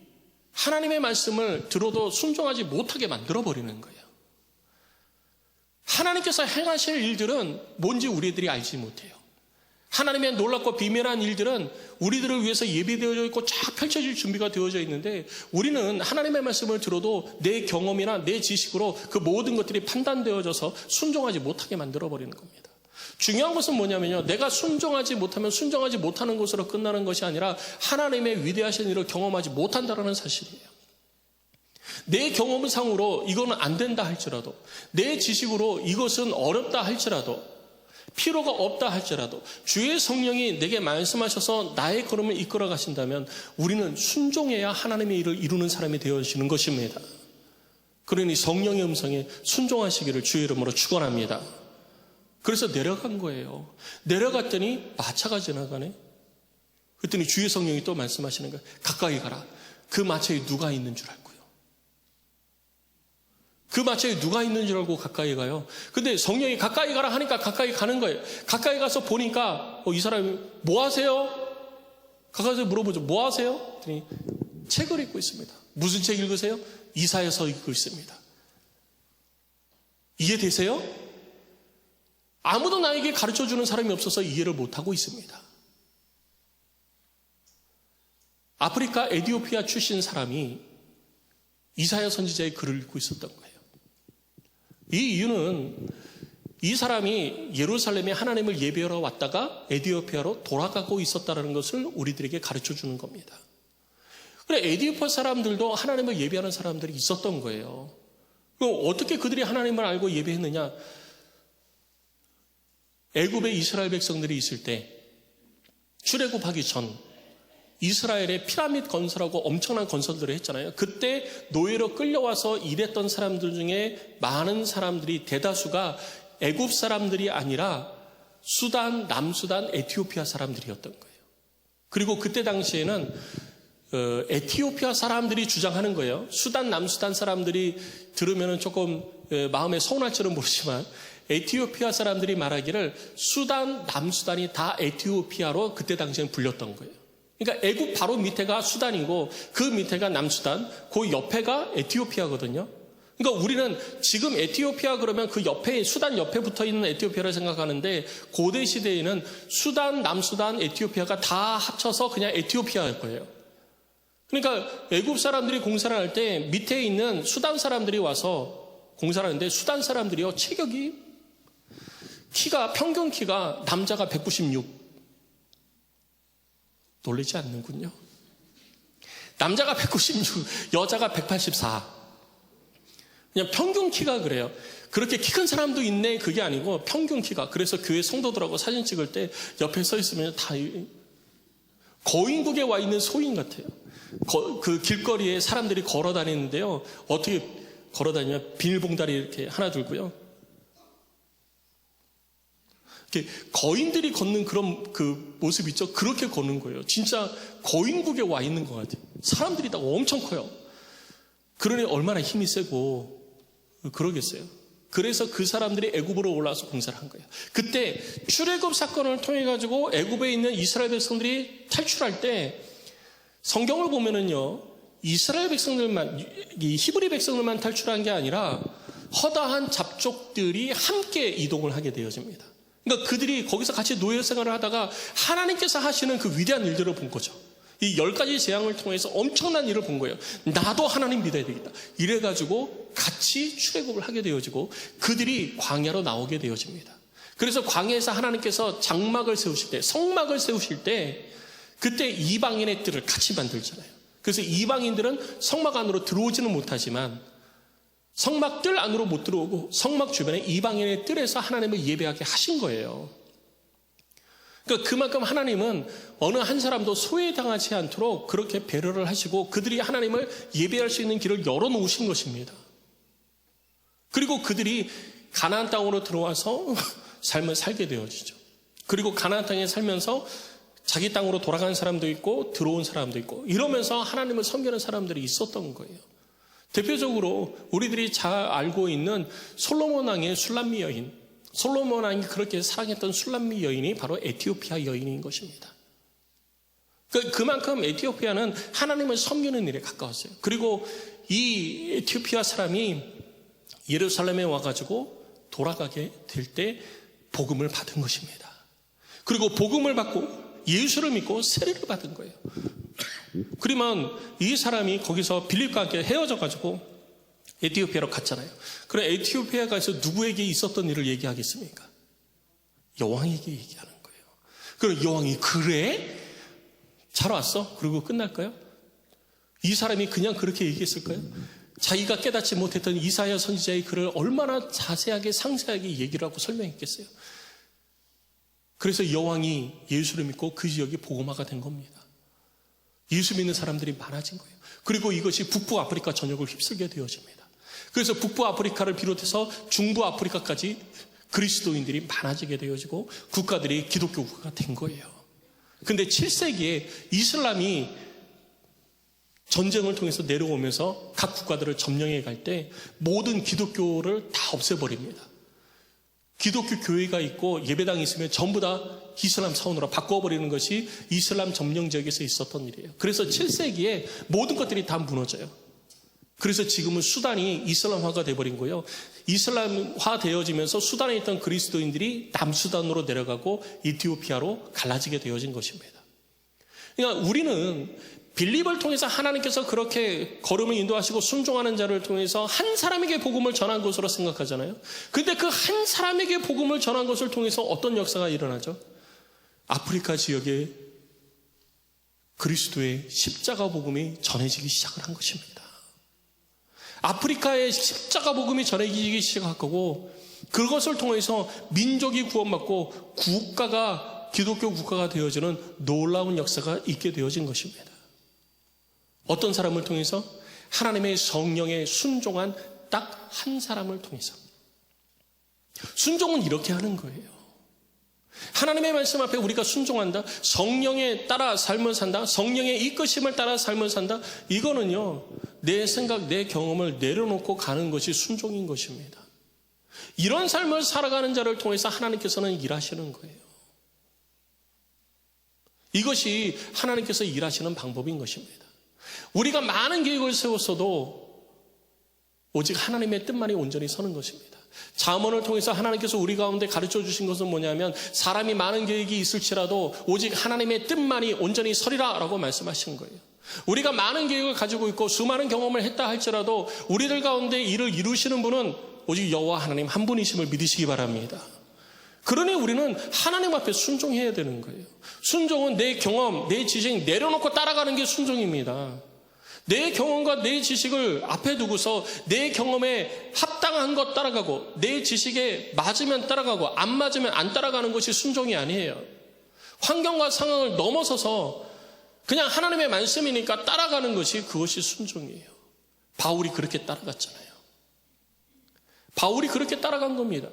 Speaker 1: 하나님의 말씀을 들어도 순종하지 못하게 만들어버리는 거예요. 하나님께서 행하실 일들은 뭔지 우리들이 알지 못해요. 하나님의 놀랍고 비밀한 일들은 우리들을 위해서 예비되어져 있고 쫙 펼쳐질 준비가 되어져 있는데 우리는 하나님의 말씀을 들어도 내 경험이나 내 지식으로 그 모든 것들이 판단되어져서 순종하지 못하게 만들어버리는 겁니다. 중요한 것은 뭐냐면요. 내가 순종하지 못하면 순종하지 못하는 것으로 끝나는 것이 아니라 하나님의 위대하신 일을 경험하지 못한다는 사실이에요. 내 경험상으로 이거는 안 된다 할지라도 내 지식으로 이것은 어렵다 할지라도 필요가 없다 할지라도 주의 성령이 내게 말씀하셔서 나의 걸음을 이끌어 가신다면 우리는 순종해야 하나님의 일을 이루는 사람이 되어지는 것입니다. 그러니 성령의 음성에 순종하시기를 주의 이름으로 축원합니다. 그래서 내려간 거예요. 내려갔더니 마차가 지나가네. 그랬더니 주의 성령이 또 말씀하시는 거예요. 가까이 가라. 그 마차에 누가 있는 줄 알고요. 그 마차에 누가 있는 줄 알고 가까이 가요. 근데 성령이 가까이 가라 하니까 가까이 가는 거예요. 가까이 가서 보니까 이 사람이 뭐 하세요? 가까이서 물어보죠. 뭐 하세요? 그랬더니 책을 읽고 있습니다. 무슨 책 읽으세요? 이사야서 읽고 있습니다. 이해되세요? 아무도 나에게 가르쳐주는 사람이 없어서 이해를 못하고 있습니다. 아프리카 에티오피아 출신 사람이 이사야 선지자의 글을 읽고 있었던 거예요. 이 이유는 이 사람이 예루살렘에 하나님을 예배하러 왔다가 에티오피아로 돌아가고 있었다는 것을 우리들에게 가르쳐주는 겁니다. 그래, 에티오피아 사람들도 하나님을 예배하는 사람들이 있었던 거예요. 그럼 어떻게 그들이 하나님을 알고 예배했느냐? 애굽에 이스라엘 백성들이 있을 때 출애굽하기 전 이스라엘의 피라미드 건설하고 엄청난 건설들을 했잖아요. 그때 노예로 끌려와서 일했던 사람들 중에 많은 사람들이 대다수가 애굽 사람들이 아니라 수단, 남수단, 에티오피아 사람들이었던 거예요. 그리고 그때 당시에는 에티오피아 사람들이 주장하는 거예요. 수단, 남수단 사람들이 들으면 조금 마음에 서운할지는 모르지만 에티오피아 사람들이 말하기를 수단, 남수단이 다 에티오피아로 그때 당시에는 불렸던 거예요. 그러니까 애굽 바로 밑에가 수단이고 그 밑에가 남수단, 그 옆에가 에티오피아거든요. 그러니까 우리는 지금 에티오피아 그러면 그 옆에 수단 옆에 붙어 있는 에티오피아를 생각하는데 고대 시대에는 수단, 남수단, 에티오피아가 다 합쳐서 그냥 에티오피아일 거예요. 그러니까 애굽 사람들이 공사를 할 때 밑에 있는 수단 사람들이 와서 공사를 하는데 수단 사람들이요 체격이 평균 키가 남자가 196. 놀라지 않는군요. 남자가 196, 여자가 184. 그냥 평균 키가 그래요. 그렇게 키 큰 사람도 있네 그게 아니고 평균 키가. 그래서 교회 성도들하고 사진 찍을 때 옆에 서 있으면 다 거인국에 와 있는 소인 같아요. 그 길거리에 사람들이 걸어 다니는데요. 어떻게 걸어 다니면 비닐봉다리 이렇게 하나 들고요. 이렇게 거인들이 걷는 그런 그 모습 있죠? 그렇게 걷는 거예요. 진짜 거인국에 와 있는 것 같아요. 사람들이 다 엄청 커요. 그러니 얼마나 힘이 세고 그러겠어요. 그래서 그 사람들이 애굽으로 올라와서 공사를 한 거예요. 그때 출애굽 사건을 통해 가지고 애굽에 있는 이스라엘 백성들이 탈출할 때 성경을 보면은요, 이스라엘 백성들만, 이 히브리 백성들만 탈출한 게 아니라 허다한 잡족들이 함께 이동을 하게 되어집니다. 그러니까 그들이 거기서 같이 노예 생활을 하다가 하나님께서 하시는 그 위대한 일들을 본 거죠. 이 10가지 재앙을 통해서 엄청난 일을 본 거예요. 나도 하나님 믿어야 되겠다. 이래가지고 같이 출애굽을 하게 되어지고 그들이 광야로 나오게 되어집니다. 그래서 광야에서 하나님께서 장막을 세우실 때, 성막을 세우실 때 그때 이방인의 뜰을 같이 만들잖아요. 그래서 이방인들은 성막 안으로 들어오지는 못하지만 성막 뜰 안으로 못 들어오고 성막 주변에 이방인의 뜰에서 하나님을 예배하게 하신 거예요. 그러니까 그만큼 하나님은 어느 한 사람도 소외당하지 않도록 그렇게 배려를 하시고 그들이 하나님을 예배할 수 있는 길을 열어놓으신 것입니다. 그리고 그들이 가나안 땅으로 들어와서 삶을 살게 되어지죠. 그리고 가나안 땅에 살면서 자기 땅으로 돌아간 사람도 있고 들어온 사람도 있고 이러면서 하나님을 섬기는 사람들이 있었던 거예요. 대표적으로 우리들이 잘 알고 있는 솔로몬 왕의 술람미 여인, 솔로몬 왕이 그렇게 사랑했던 술람미 여인이 바로 에티오피아 여인인 것입니다. 그만큼 에티오피아는 하나님을 섬기는 일에 가까웠어요. 그리고 이 에티오피아 사람이 예루살렘에 와가지고 돌아가게 될 때 복음을 받은 것입니다. 그리고 복음을 받고 예수를 믿고 세례를 받은 거예요. 그러면 이 사람이 거기서 빌립과 함께 헤어져가지고 에티오피아로 갔잖아요. 그럼 에티오피아에 가서 누구에게 있었던 일을 얘기하겠습니까? 여왕에게 얘기하는 거예요. 그럼 여왕이 그래? 잘 왔어? 그리고 끝날까요? 이 사람이 그냥 그렇게 얘기했을까요? 자기가 깨닫지 못했던 이사야 선지자의 글을 얼마나 자세하게 상세하게 얘기를 하고 설명했겠어요. 그래서 여왕이 예수를 믿고 그 지역이 복음화가 된 겁니다. 예수 믿는 사람들이 많아진 거예요. 그리고 이것이 북부 아프리카 전역을 휩쓸게 되어집니다. 그래서 북부 아프리카를 비롯해서 중부 아프리카까지 그리스도인들이 많아지게 되어지고 국가들이 기독교 국가가 된 거예요. 근데 7세기에 이슬람이 전쟁을 통해서 내려오면서 각 국가들을 점령해 갈 때 모든 기독교를 다 없애버립니다. 기독교 교회가 있고 예배당이 있으면 전부 다 이슬람 사원으로 바꿔버리는 것이 이슬람 점령 지역에서 있었던 일이에요. 그래서 7세기에 모든 것들이 다 무너져요. 그래서 지금은 수단이 이슬람화가 돼버린 거예요. 이슬람화 되어지면서 수단에 있던 그리스도인들이 남수단으로 내려가고 이티오피아로 갈라지게 되어진 것입니다. 그러니까 우리는 빌립을 통해서 하나님께서 그렇게 걸음을 인도하시고 순종하는 자를 통해서 한 사람에게 복음을 전한 것으로 생각하잖아요. 그런데 그 한 사람에게 복음을 전한 것을 통해서 어떤 역사가 일어나죠? 아프리카 지역에 그리스도의 십자가 복음이 전해지기 시작을 한 것입니다. 아프리카의 십자가 복음이 전해지기 시작하고 그것을 통해서 민족이 구원받고 국가가 기독교 국가가 되어지는 놀라운 역사가 있게 되어진 것입니다. 어떤 사람을 통해서? 하나님의 성령에 순종한 딱 한 사람을 통해서. 순종은 이렇게 하는 거예요. 하나님의 말씀 앞에 우리가 순종한다. 성령에 따라 삶을 산다. 성령의 이끄심을 따라 삶을 산다. 이거는요, 내 생각, 내 경험을 내려놓고 가는 것이 순종인 것입니다. 이런 삶을 살아가는 자를 통해서 하나님께서는 일하시는 거예요. 이것이 하나님께서 일하시는 방법인 것입니다. 우리가 많은 계획을 세웠어도 오직 하나님의 뜻만이 온전히 서는 것입니다. 잠언을 통해서 하나님께서 우리 가운데 가르쳐 주신 것은 뭐냐면 사람이 많은 계획이 있을지라도 오직 하나님의 뜻만이 온전히 서리라 라고 말씀하신 거예요. 우리가 많은 계획을 가지고 있고 수많은 경험을 했다 할지라도 우리들 가운데 이를 이루시는 분은 오직 여호와 하나님 한 분이심을 믿으시기 바랍니다. 그러니 우리는 하나님 앞에 순종해야 되는 거예요. 순종은 내 경험, 내 지식 내려놓고 따라가는 게 순종입니다. 내 경험과 내 지식을 앞에 두고서 내 경험에 합당한 것 따라가고 내 지식에 맞으면 따라가고 안 맞으면 안 따라가는 것이 순종이 아니에요. 환경과 상황을 넘어서서 그냥 하나님의 말씀이니까 따라가는 것이 그것이 순종이에요. 바울이 그렇게 따라갔잖아요. 바울이 그렇게 따라간 겁니다.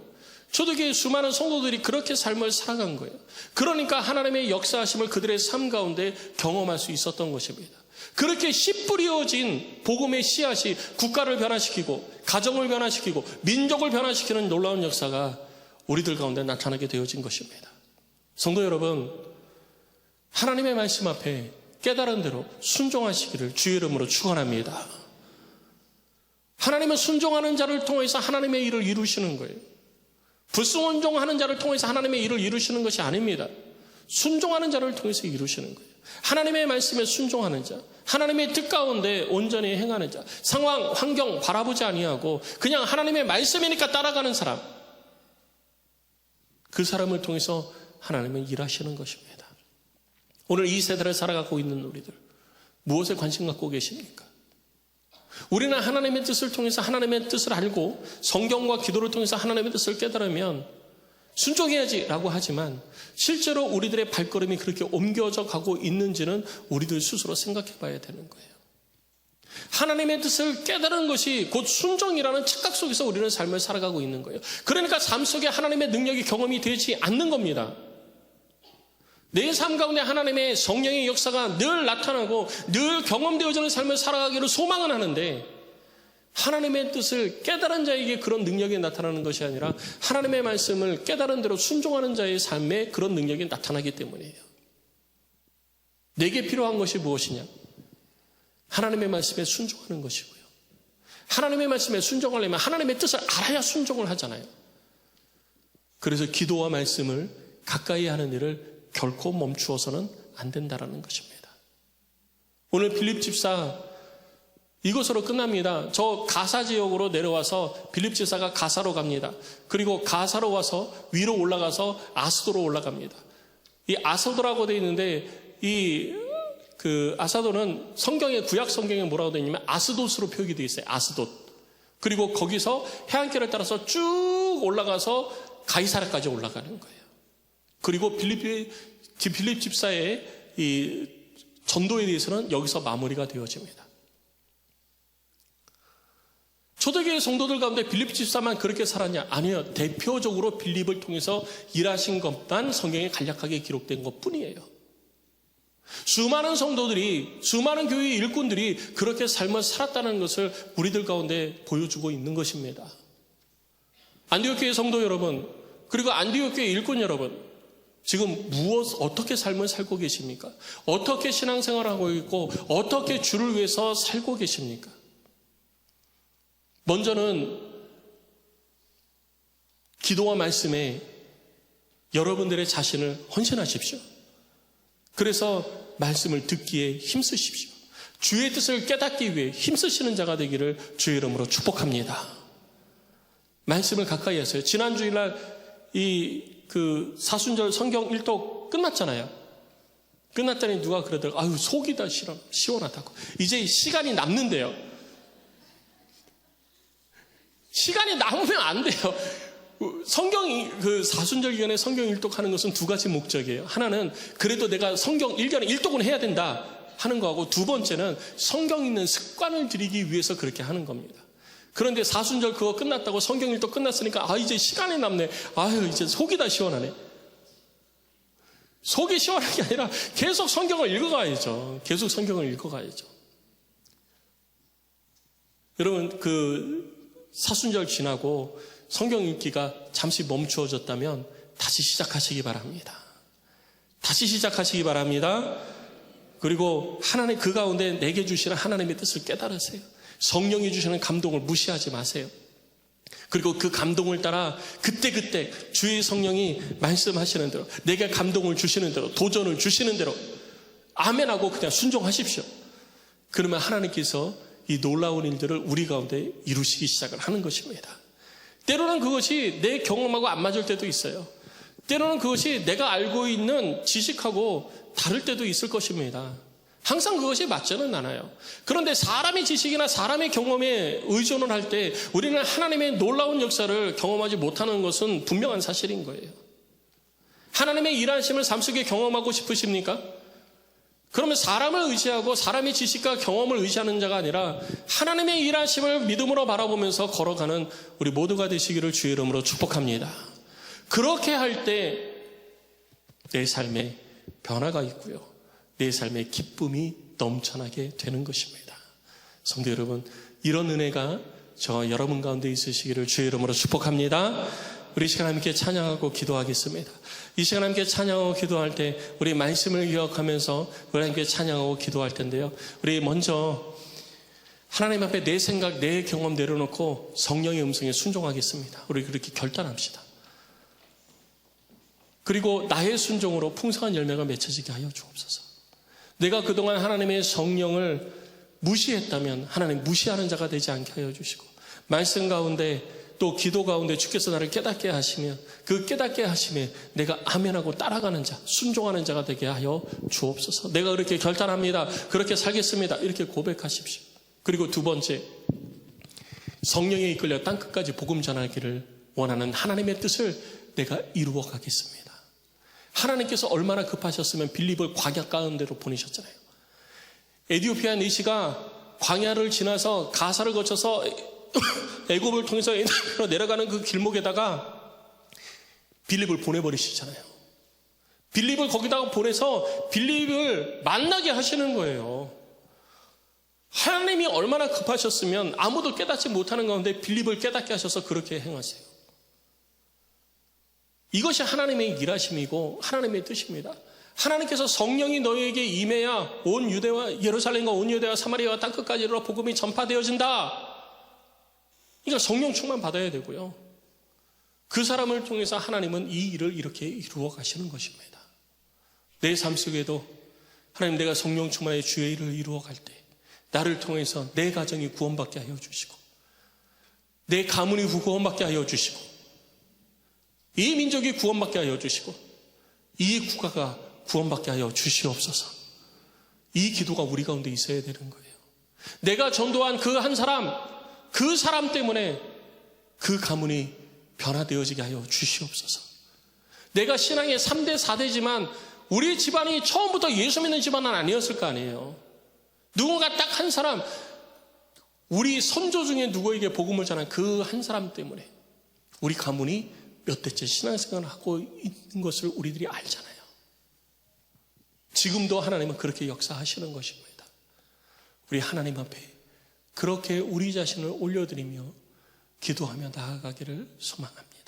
Speaker 1: 초대교회 수많은 성도들이 그렇게 삶을 살아간 거예요. 그러니까 하나님의 역사하심을 그들의 삶 가운데 경험할 수 있었던 것입니다. 그렇게 씨 뿌려진 복음의 씨앗이 국가를 변화시키고 가정을 변화시키고 민족을 변화시키는 놀라운 역사가 우리들 가운데 나타나게 되어진 것입니다. 성도 여러분, 하나님의 말씀 앞에 깨달은 대로 순종하시기를 주의 이름으로 축원합니다. 하나님은 순종하는 자를 통해서 하나님의 일을 이루시는 거예요. 불순종하는 자를 통해서 하나님의 일을 이루시는 것이 아닙니다. 순종하는 자를 통해서 이루시는 거예요. 하나님의 말씀에 순종하는 자, 하나님의 뜻 가운데 온전히 행하는 자, 상황, 환경 바라보지 아니하고 그냥 하나님의 말씀이니까 따라가는 사람, 그 사람을 통해서 하나님은 일하시는 것입니다. 오늘 이 세대를 살아가고 있는 우리들, 무엇에 관심 갖고 계십니까? 우리는 하나님의 뜻을 통해서 하나님의 뜻을 알고 성경과 기도를 통해서 하나님의 뜻을 깨달으면 순종해야지라고 하지만 실제로 우리들의 발걸음이 그렇게 옮겨져 가고 있는지는 우리들 스스로 생각해 봐야 되는 거예요. 하나님의 뜻을 깨달은 것이 곧 순종이라는 착각 속에서 우리는 삶을 살아가고 있는 거예요. 그러니까 삶 속에 하나님의 능력이 경험이 되지 않는 겁니다. 내 삶 가운데 하나님의 성령의 역사가 늘 나타나고 늘 경험되어지는 삶을 살아가기를 소망은 하는데 하나님의 뜻을 깨달은 자에게 그런 능력이 나타나는 것이 아니라 하나님의 말씀을 깨달은 대로 순종하는 자의 삶에 그런 능력이 나타나기 때문이에요. 내게 필요한 것이 무엇이냐? 하나님의 말씀에 순종하는 것이고요. 하나님의 말씀에 순종하려면 하나님의 뜻을 알아야 순종을 하잖아요. 그래서 기도와 말씀을 가까이 하는 일을 결코 멈추어서는 안 된다라는 것입니다. 오늘 빌립 집사 이것으로 끝납니다. 저 가사 지역으로 내려와서 빌립 집사가 가사로 갑니다. 그리고 가사로 와서 위로 올라가서 아스도로 올라갑니다. 이 아스도라고 되어 있는데 그 아사도는 성경에 구약 성경에 뭐라고 되어 있냐면 아스돗으로 표기되어 있어요. 아스돗. 그리고 거기서 해안길을 따라서 쭉 올라가서 가이사라까지 올라가는 거예요. 그리고 빌립 집사의 이 전도에 대해서는 여기서 마무리가 되어집니다. 초대교회 성도들 가운데 빌립 집사만 그렇게 살았냐? 아니요. 대표적으로 빌립을 통해서 일하신 것만 성경에 간략하게 기록된 것뿐이에요. 수많은 성도들이, 수많은 교회의 일꾼들이 그렇게 삶을 살았다는 것을 우리들 가운데 보여주고 있는 것입니다. 안디옥 교회 성도 여러분, 그리고 안디옥 교회 일꾼 여러분, 지금 어떻게 삶을 살고 계십니까? 어떻게 신앙생활을 하고 있고 어떻게 주를 위해서 살고 계십니까? 먼저는 기도와 말씀에 여러분들의 자신을 헌신하십시오. 그래서 말씀을 듣기에 힘쓰십시오. 주의 뜻을 깨닫기 위해 힘쓰시는 자가 되기를 주의 이름으로 축복합니다. 말씀을 가까이 하세요. 지난 주일날 그 사순절 성경 일독 끝났잖아요. 끝났더니 누가 그러더라고요. 아유, 속이 다 시원하다고. 이제 시간이 남는데요. 시간이 남으면 안 돼요. 그 사순절 기간에 성경 일독하는 것은 두 가지 목적이에요. 하나는 그래도 내가 성경 1년에 일독은 해야 된다 하는 거하고, 두 번째는 성경 읽는 습관을 들이기 위해서 그렇게 하는 겁니다. 그런데 사순절 그거 끝났다고 성경 일독 끝났으니까 이제 시간이 남네. 아유, 이제 속이 다 시원하네. 속이 시원한 게 아니라 계속 성경을 읽어가야죠. 계속 성경을 읽어가야죠. 여러분, 그 사순절 지나고 성경 읽기가 잠시 멈추어졌다면 다시 시작하시기 바랍니다. 다시 시작하시기 바랍니다. 그리고 하나님 그 가운데 내게 주시는 하나님의 뜻을 깨달으세요. 성령이 주시는 감동을 무시하지 마세요. 그리고 그 감동을 따라 그때그때 주의 성령이 말씀하시는 대로, 내게 감동을 주시는 대로, 도전을 주시는 대로 아멘하고 그냥 순종하십시오. 그러면 하나님께서 이 놀라운 일들을 우리 가운데 이루시기 시작을 하는 것입니다. 때로는 그것이 내 경험하고 안 맞을 때도 있어요. 때로는 그것이 내가 알고 있는 지식하고 다를 때도 있을 것입니다. 항상 그것이 맞지는 않아요. 그런데 사람의 지식이나 사람의 경험에 의존을 할 때 우리는 하나님의 놀라운 역사를 경험하지 못하는 것은 분명한 사실인 거예요. 하나님의 일하심을 삶 속에 경험하고 싶으십니까? 그러면 사람을 의지하고 사람의 지식과 경험을 의지하는 자가 아니라 하나님의 일하심을 믿음으로 바라보면서 걸어가는 우리 모두가 되시기를 주의 이름으로 축복합니다. 그렇게 할 때 내 삶에 변화가 있고요. 내 삶에 기쁨이 넘쳐나게 되는 것입니다. 성도 여러분, 이런 은혜가 저와 여러분 가운데 있으시기를 주의 이름으로 축복합니다. 우리 시간 함께 찬양하고 기도하겠습니다. 이 시간 함께 찬양하고 기도할 때 우리 말씀을 기억하면서 우리 함께 찬양하고 기도할 텐데요. 우리 먼저 하나님 앞에 내 생각, 내 경험 내려놓고 성령의 음성에 순종하겠습니다. 우리 그렇게 결단합시다. 그리고 나의 순종으로 풍성한 열매가 맺혀지게 하여 주옵소서. 내가 그동안 하나님의 성령을 무시했다면 하나님 무시하는 자가 되지 않게 하여 주시고, 말씀 가운데 또 기도 가운데 주께서 나를 깨닫게 하시면 그 깨닫게 하심에 내가 아멘하고 따라가는 자, 순종하는 자가 되게 하여 주옵소서. 내가 그렇게 결단합니다. 그렇게 살겠습니다. 이렇게 고백하십시오. 그리고 두 번째, 성령에 이끌려 땅끝까지 복음 전하기를 원하는 하나님의 뜻을 내가 이루어 가겠습니다. 하나님께서 얼마나 급하셨으면 빌립을 광야 가운데로 보내셨잖아요. 에티오피아 내시가 광야를 지나서 가사를 거쳐서 애굽을 통해서 내려가는 그 길목에다가 빌립을 보내버리시잖아요. 빌립을 거기다가 보내서 빌립을 만나게 하시는 거예요. 하나님이 얼마나 급하셨으면 아무도 깨닫지 못하는 가운데 빌립을 깨닫게 하셔서 그렇게 행하세요. 이것이 하나님의 일하심이고 하나님의 뜻입니다. 하나님께서 성령이 너희에게 임해야 온 유대와 예루살렘과 온 유대와 사마리아와 땅끝까지 이르러 복음이 전파되어진다. 그러니까 성령 충만 받아야 되고요. 그 사람을 통해서 하나님은 이 일을 이렇게 이루어 가시는 것입니다. 내 삶 속에도 하나님, 내가 성령 충만의 주의 일을 이루어 갈 때 나를 통해서 내 가정이 구원받게 하여 주시고, 내 가문이 구원받게 하여 주시고, 이 민족이 구원받게 하여 주시고, 이 국가가 구원받게 하여 주시옵소서. 이 기도가 우리 가운데 있어야 되는 거예요. 내가 전도한 그 한 사람, 그 사람 때문에 그 가문이 변화되어지게 하여 주시옵소서. 내가 신앙의 3대 4대지만 우리 집안이 처음부터 예수 믿는 집안은 아니었을 거 아니에요. 누군가 딱 한 사람, 우리 선조 중에 누구에게 복음을 전한 그 한 사람 때문에 우리 가문이 몇 대째 신앙생활을 하고 있는 것을 우리들이 알잖아요. 지금도 하나님은 그렇게 역사하시는 것입니다. 우리 하나님 앞에 그렇게 우리 자신을 올려드리며 기도하며 나아가기를 소망합니다.